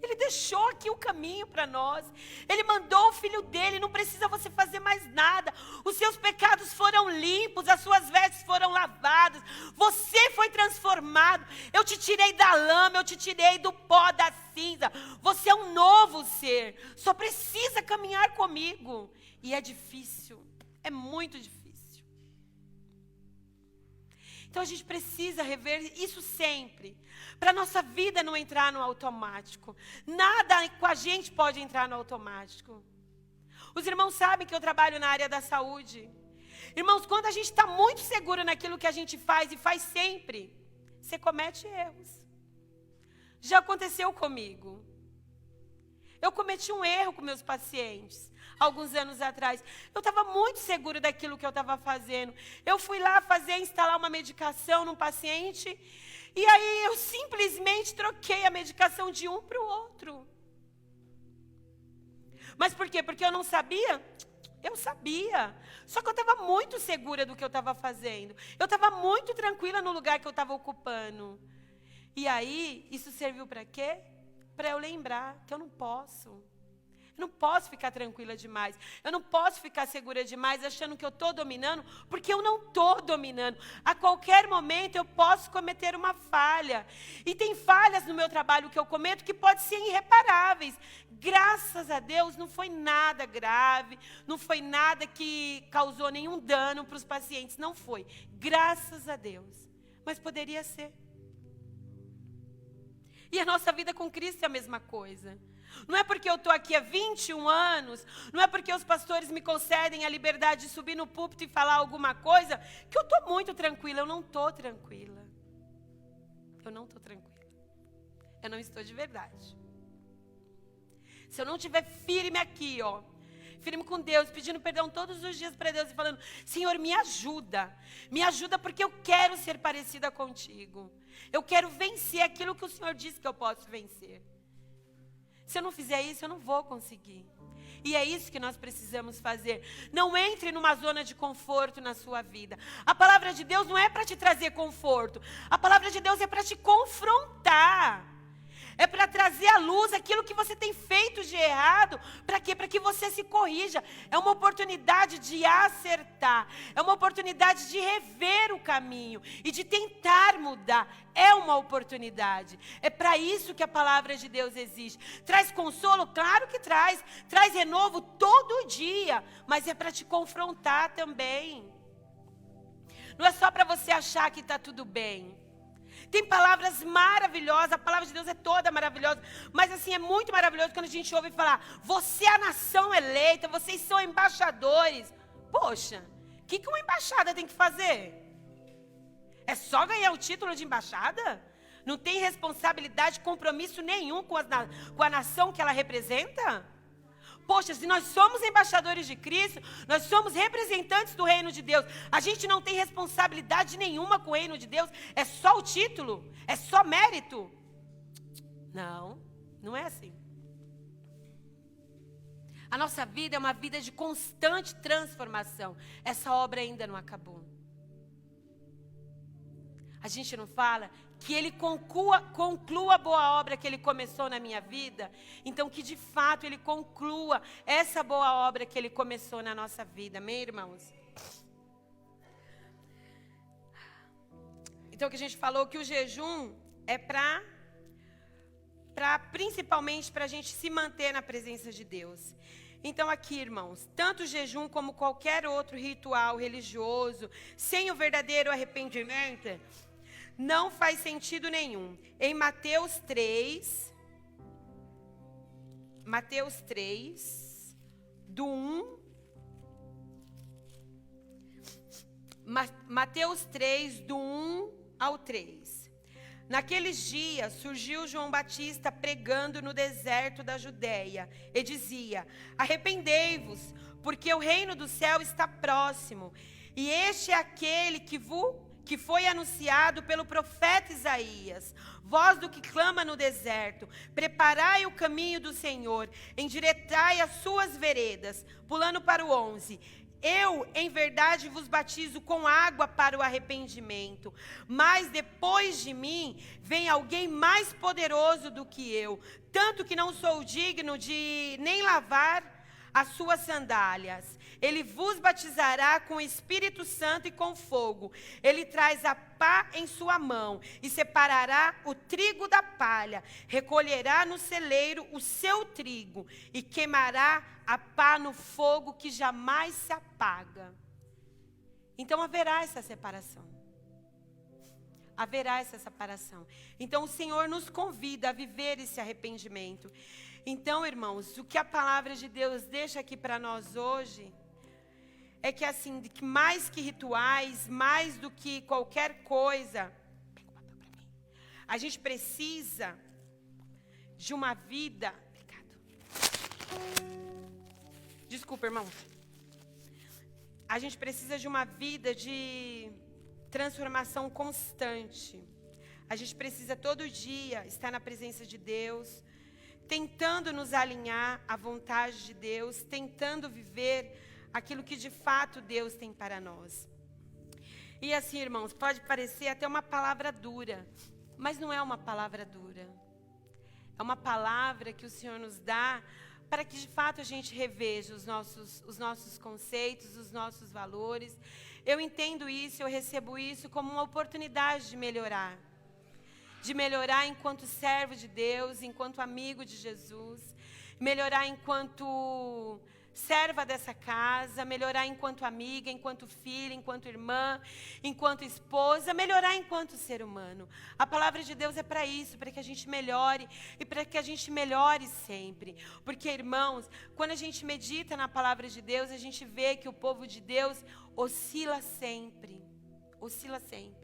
Ele deixou aqui o caminho para nós. Ele mandou o Filho dele, não precisa você fazer mais nada. Os seus pecados foram limpos, as suas vestes foram lavadas. Você foi transformado. Eu te tirei da lama, eu te tirei do pó da cinza. Você é um novo ser. Só precisa caminhar comigo. E é difícil, é muito difícil. Então a gente precisa rever isso sempre, para a nossa vida não entrar no automático. Nada com a gente pode entrar no automático. Os irmãos sabem que eu trabalho na área da saúde. Irmãos, quando a gente está muito seguro naquilo que a gente faz e faz sempre, você comete erros. Já aconteceu comigo. Eu cometi um erro com meus pacientes. Alguns anos atrás, eu estava muito segura daquilo que eu estava fazendo. Eu fui lá instalar uma medicação num paciente, e aí eu simplesmente troquei a medicação de um para o outro. Mas por quê? Porque eu não sabia? Eu sabia. Só que eu estava muito segura do que eu estava fazendo. Eu estava muito tranquila no lugar que eu estava ocupando. E aí, isso serviu para quê? Para eu lembrar que eu não posso. Eu não posso ficar tranquila demais. Eu não posso ficar segura demais achando que eu estou dominando, porque eu não estou dominando. A qualquer momento eu posso cometer uma falha. E tem falhas no meu trabalho que eu cometo que podem ser irreparáveis. Graças a Deus não foi nada grave, não foi nada que causou nenhum dano para os pacientes. Não foi. Graças a Deus. Mas poderia ser. E a nossa vida com Cristo é a mesma coisa. Não é porque eu estou aqui há 21 anos, não é porque os pastores me concedem a liberdade de subir no púlpito e falar alguma coisa, que eu estou muito tranquila. Eu não estou tranquila. Eu não estou tranquila. Eu não estou de verdade. Se eu não estiver firme aqui, firme com Deus, pedindo perdão todos os dias para Deus e falando, Senhor, me ajuda porque eu quero ser parecida contigo. Eu quero vencer aquilo que o Senhor disse que eu posso vencer. Se eu não fizer isso, eu não vou conseguir. E é isso que nós precisamos fazer. Não entre numa zona de conforto na sua vida. A palavra de Deus não é para te trazer conforto. A palavra de Deus é para te confrontar. É para trazer à luz aquilo que você tem feito de errado. Para quê? Para que você se corrija. É uma oportunidade de acertar. É uma oportunidade de rever o caminho e de tentar mudar. É uma oportunidade. É para isso que a palavra de Deus existe. Traz consolo? Claro que traz. Traz renovo todo dia. Mas é para te confrontar também. Não é só para você achar que está tudo bem. Tem palavras maravilhosas, a palavra de Deus é toda maravilhosa, mas assim, é muito maravilhoso quando a gente ouve falar, você é a nação eleita, vocês são embaixadores. Poxa, o que uma embaixada tem que fazer? É só ganhar o título de embaixada? Não tem responsabilidade, compromisso nenhum com a nação que ela representa? Poxa, se nós somos embaixadores de Cristo, nós somos representantes do reino de Deus, a gente não tem responsabilidade nenhuma com o reino de Deus, é só o título, é só mérito. Não, não é assim. A nossa vida é uma vida de constante transformação. Essa obra ainda não acabou. A gente não fala que Ele conclua a boa obra que Ele começou na minha vida. Então que de fato Ele conclua essa boa obra que Ele começou na nossa vida. Amém, irmãos? Então que a gente falou que o jejum é principalmente para a gente se manter na presença de Deus. Então aqui, irmãos, tanto o jejum como qualquer outro ritual religioso, sem o verdadeiro arrependimento, não faz sentido nenhum. Em Mateus 3, do 1... Mateus 3, do 1 ao 3. Naqueles dias surgiu João Batista pregando no deserto da Judéia e dizia: arrependei-vos, porque o reino do céu está próximo. E este é aquele que foi anunciado pelo profeta Isaías. Voz do que clama no deserto: preparai o caminho do Senhor, endireitai as suas veredas. Pulando para o 11. Eu, em verdade, vos batizo com água para o arrependimento, mas depois de mim vem alguém mais poderoso do que eu, tanto que não sou digno de nem lavar as suas sandálias. Ele vos batizará com o Espírito Santo e com fogo. Ele traz a pá em sua mão e separará o trigo da palha. Recolherá no celeiro o seu trigo e queimará a pá no fogo que jamais se apaga. Então haverá essa separação. Haverá essa separação. Então o Senhor nos convida a viver esse arrependimento. Então, irmãos, o que a palavra de Deus deixa aqui para nós hoje é que assim, que mais que rituais, mais do que qualquer coisa, pega o papel para mim. A gente precisa de uma vida. Desculpa, irmão. A gente precisa de uma vida de transformação constante. A gente precisa todo dia estar na presença de Deus, tentando nos alinhar à vontade de Deus, tentando viver aquilo que de fato Deus tem para nós. E assim, irmãos, pode parecer até uma palavra dura, mas não é uma palavra dura. É uma palavra que o Senhor nos dá para que de fato a gente reveja os nossos conceitos, os nossos valores. Eu entendo isso, eu recebo isso como uma oportunidade de melhorar. De melhorar enquanto servo de Deus, enquanto amigo de Jesus. Melhorar enquanto serva dessa casa, melhorar enquanto amiga, enquanto filha, enquanto irmã, enquanto esposa, melhorar enquanto ser humano. A palavra de Deus é para isso, para que a gente melhore e para que a gente melhore sempre. Porque, irmãos, quando a gente medita na palavra de Deus, a gente vê que o povo de Deus oscila sempre. Oscila sempre.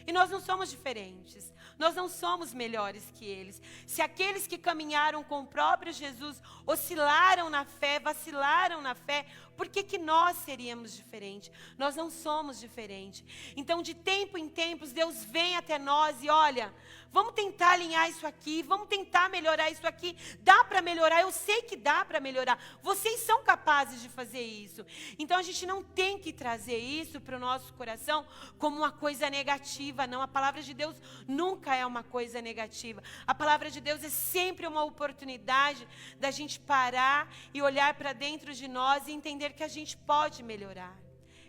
E nós não somos diferentes. Nós não somos melhores que eles. Se aqueles que caminharam com o próprio Jesus oscilaram na fé, vacilaram na fé, por que nós seríamos diferentes? Nós não somos diferentes. Então, de tempo em tempos, Deus vem até nós e olha, vamos tentar alinhar isso aqui, vamos tentar melhorar isso aqui. Dá para melhorar, eu sei que dá para melhorar. Vocês são capazes de fazer isso. Então, a gente não tem que trazer isso para o nosso coração como uma coisa negativa, não. A palavra de Deus nunca é uma coisa negativa. A palavra de Deus é sempre uma oportunidade da gente parar e olhar para dentro de nós e entender que a gente pode melhorar.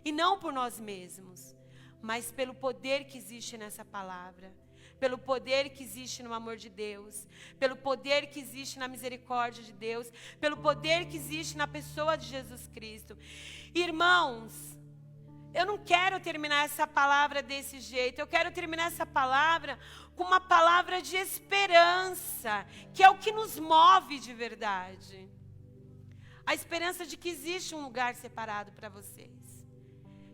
E não por nós mesmos, mas pelo poder que existe nessa palavra. Pelo poder que existe no amor de Deus, pelo poder que existe na misericórdia de Deus, pelo poder que existe na pessoa de Jesus Cristo. Irmãos, eu não quero terminar essa palavra desse jeito, eu quero terminar essa palavra com uma palavra de esperança, que é o que nos move de verdade. A esperança de que existe um lugar separado para vocês.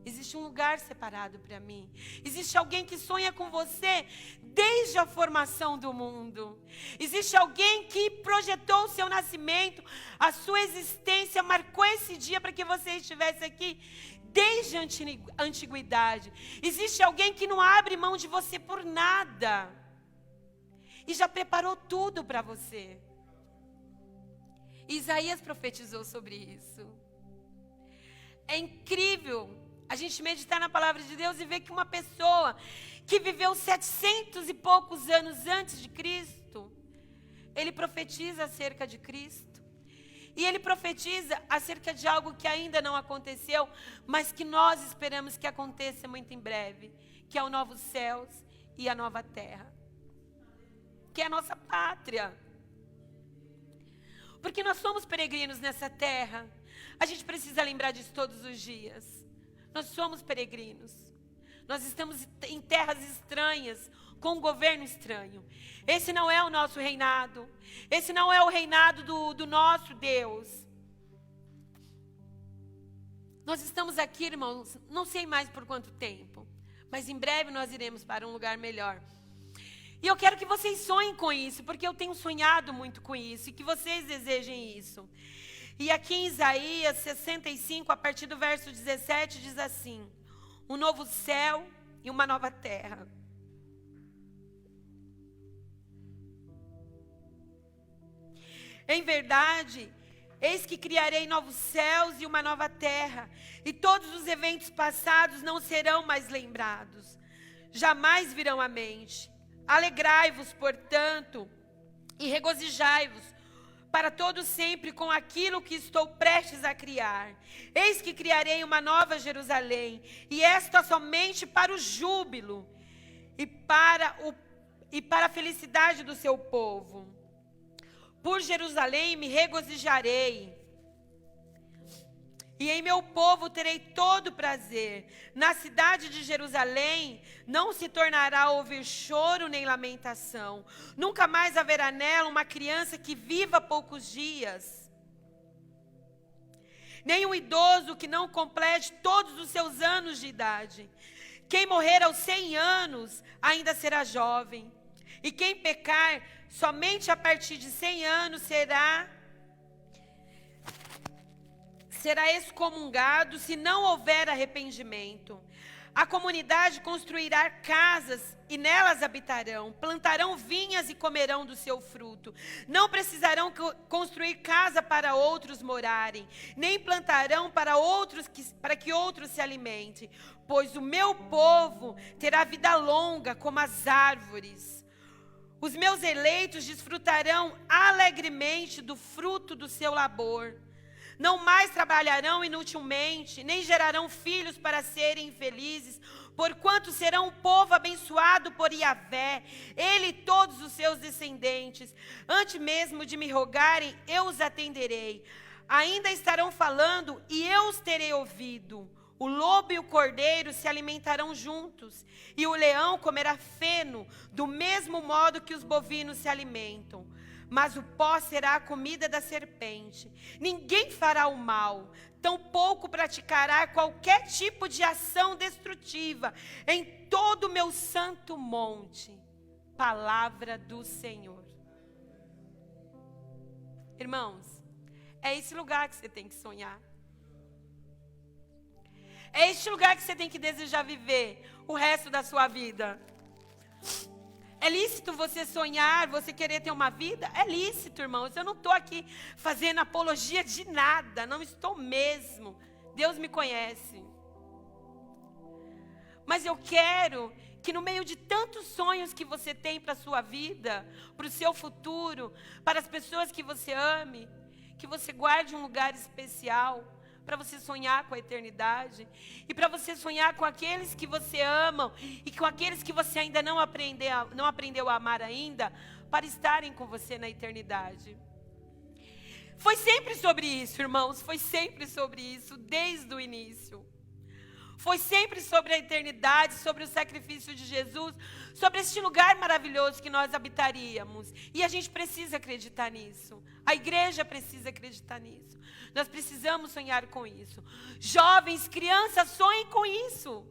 Existe um lugar separado para mim. Existe alguém que sonha com você desde a formação do mundo. Existe alguém que projetou o seu nascimento, a sua existência, marcou esse dia para que você estivesse aqui desde a antiguidade. Existe alguém que não abre mão de você por nada. E já preparou tudo para você. Isaías profetizou sobre isso. É incrível a gente meditar na palavra de Deus e ver que uma pessoa que viveu 700 e poucos anos antes de Cristo, ele profetiza acerca de Cristo. E ele profetiza acerca de algo que ainda não aconteceu, mas que nós esperamos que aconteça muito em breve, que é o novo céus e a nova terra, que é a nossa pátria. Porque nós somos peregrinos nessa terra. A gente precisa lembrar disso todos os dias. Nós somos peregrinos. Nós estamos em terras estranhas, com um governo estranho. Esse não é o nosso reinado. Esse não é o reinado do nosso Deus. Nós estamos aqui, irmãos, não sei mais por quanto tempo, mas em breve nós iremos para um lugar melhor. E eu quero que vocês sonhem com isso, porque eu tenho sonhado muito com isso, e que vocês desejem isso. E aqui em Isaías 65, a partir do verso 17, diz assim: um novo céu e uma nova terra. Em verdade, eis que criarei novos céus e uma nova terra, e todos os eventos passados não serão mais lembrados, jamais virão à mente. Alegrai-vos, portanto, e regozijai-vos para todo sempre com aquilo que estou prestes a criar. Eis que criarei uma nova Jerusalém, e esta somente para o júbilo e para a felicidade do seu povo. Por Jerusalém me regozijarei, e em meu povo terei todo prazer. Na cidade de Jerusalém não se tornará a ouvir choro nem lamentação. Nunca mais haverá nela uma criança que viva poucos dias, nem um idoso que não complete todos os seus anos de idade. Quem morrer aos 100 anos ainda será jovem, e quem pecar somente a partir de 100 anos será excomungado se não houver arrependimento. A comunidade construirá casas e nelas habitarão, plantarão vinhas e comerão do seu fruto. Não precisarão construir casa para outros morarem, nem plantarão para que outros se alimentem, pois o meu povo terá vida longa como as árvores. Os meus eleitos desfrutarão alegremente do fruto do seu labor. Não mais trabalharão inutilmente, nem gerarão filhos para serem infelizes, porquanto serão um povo abençoado por Yahvé, ele e todos os seus descendentes. Antes mesmo de me rogarem, eu os atenderei. Ainda estarão falando e eu os terei ouvido. O lobo e o cordeiro se alimentarão juntos, e o leão comerá feno, do mesmo modo que os bovinos se alimentam. Mas o pó será a comida da serpente. Ninguém fará o mal, tampouco praticará qualquer tipo de ação destrutiva em todo o meu santo monte. Palavra do Senhor. Irmãos, é esse lugar que você tem que sonhar. É este lugar que você tem que desejar viver o resto da sua vida. É lícito você sonhar, você querer ter uma vida? É lícito, irmãos. Eu não estou aqui fazendo apologia de nada. Não estou mesmo. Deus me conhece. Mas eu quero que no meio de tantos sonhos que você tem para a sua vida, para o seu futuro, para as pessoas que você ame, que você guarde um lugar especial para você sonhar com a eternidade, e para você sonhar com aqueles que você ama, e com aqueles que você ainda não aprendeu a amar ainda, para estarem com você na eternidade. Foi sempre sobre isso, irmãos, foi sempre sobre isso, desde o início. Foi sempre sobre a eternidade, sobre o sacrifício de Jesus, sobre este lugar maravilhoso que nós habitaríamos. E a gente precisa acreditar nisso. A igreja precisa acreditar nisso. Nós precisamos sonhar com isso. Jovens, crianças, sonhem com isso.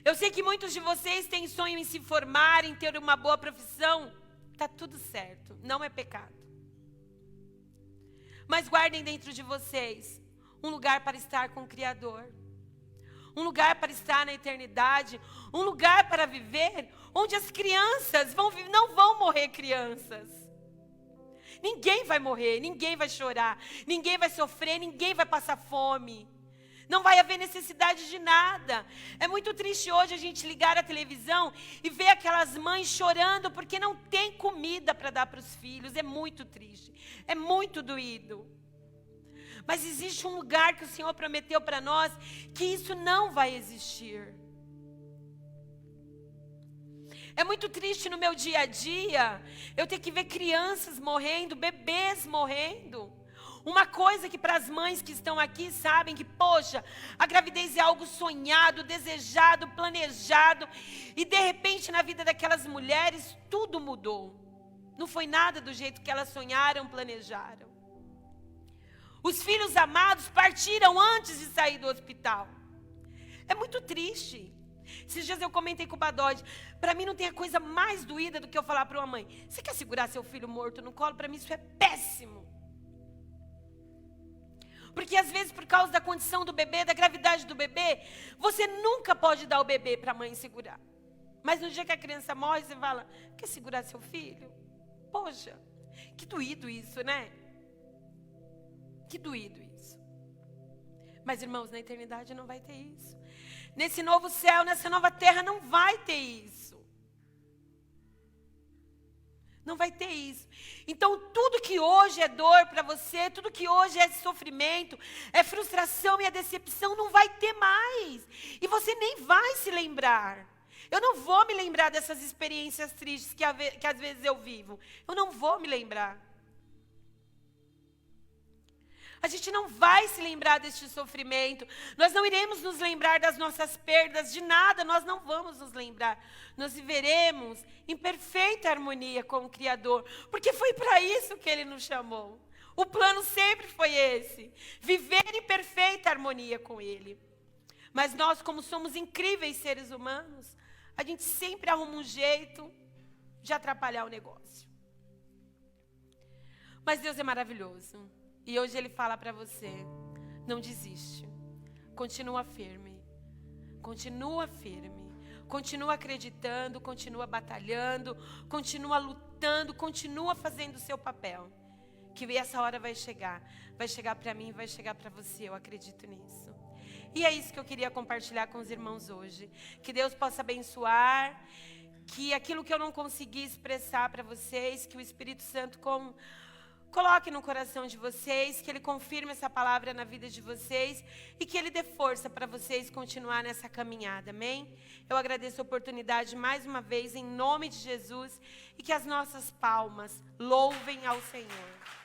Eu sei que muitos de vocês têm sonho em se formar, em ter uma boa profissão. Está tudo certo, não é pecado. Mas guardem dentro de vocês um lugar para estar com o Criador. Um lugar para estar na eternidade. Um lugar para viver onde as crianças não vão morrer crianças. Ninguém vai morrer, ninguém vai chorar, ninguém vai sofrer, ninguém vai passar fome. Não vai haver necessidade de nada. É muito triste hoje a gente ligar a televisão e ver aquelas mães chorando porque não tem comida para dar para os filhos. É muito triste, é muito doído. Mas existe um lugar que o Senhor prometeu para nós que isso não vai existir. É muito triste no meu dia a dia eu ter que ver crianças morrendo, bebês morrendo. Uma coisa que para as mães que estão aqui sabem que, poxa, a gravidez é algo sonhado, desejado, planejado. E de repente na vida daquelas mulheres tudo mudou. Não foi nada do jeito que elas sonharam, planejaram. Os filhos amados partiram antes de sair do hospital. É muito triste. Esses dias eu comentei com o Badode. Para mim não tem a coisa mais doída do que eu falar para uma mãe: você quer segurar seu filho morto no colo? Para mim isso é péssimo. Porque às vezes por causa da condição do bebê, da gravidade do bebê, você nunca pode dar o bebê para a mãe segurar. Mas no dia que a criança morre, você fala: quer segurar seu filho? Poxa, que doído isso, né? Que doído isso. Mas irmãos, na eternidade não vai ter isso. Nesse novo céu, nessa nova terra, não vai ter isso. Não vai ter isso. Então, tudo que hoje é dor para você, tudo que hoje é sofrimento, é frustração e é decepção, não vai ter mais. E você nem vai se lembrar. Eu não vou me lembrar dessas experiências tristes que às vezes eu vivo. Eu não vou me lembrar. A gente não vai se lembrar deste sofrimento. Nós não iremos nos lembrar das nossas perdas, de nada, nós não vamos nos lembrar. Nós viveremos em perfeita harmonia com o Criador, porque foi para isso que Ele nos chamou. O plano sempre foi esse, viver em perfeita harmonia com Ele. Mas nós, como somos incríveis seres humanos, a gente sempre arruma um jeito de atrapalhar o negócio. Mas Deus é maravilhoso. E hoje Ele fala para você: não desiste, continua firme, continua acreditando, continua batalhando, continua lutando, continua fazendo o seu papel, que essa hora vai chegar para mim, vai chegar para você, eu acredito nisso. E é isso que eu queria compartilhar com os irmãos hoje, que Deus possa abençoar, que aquilo que eu não consegui expressar para vocês, que o Espírito Santo coloque no coração de vocês, que Ele confirme essa palavra na vida de vocês e que Ele dê força para vocês continuar nessa caminhada, amém? Eu agradeço a oportunidade mais uma vez, em nome de Jesus, e que as nossas palmas louvem ao Senhor.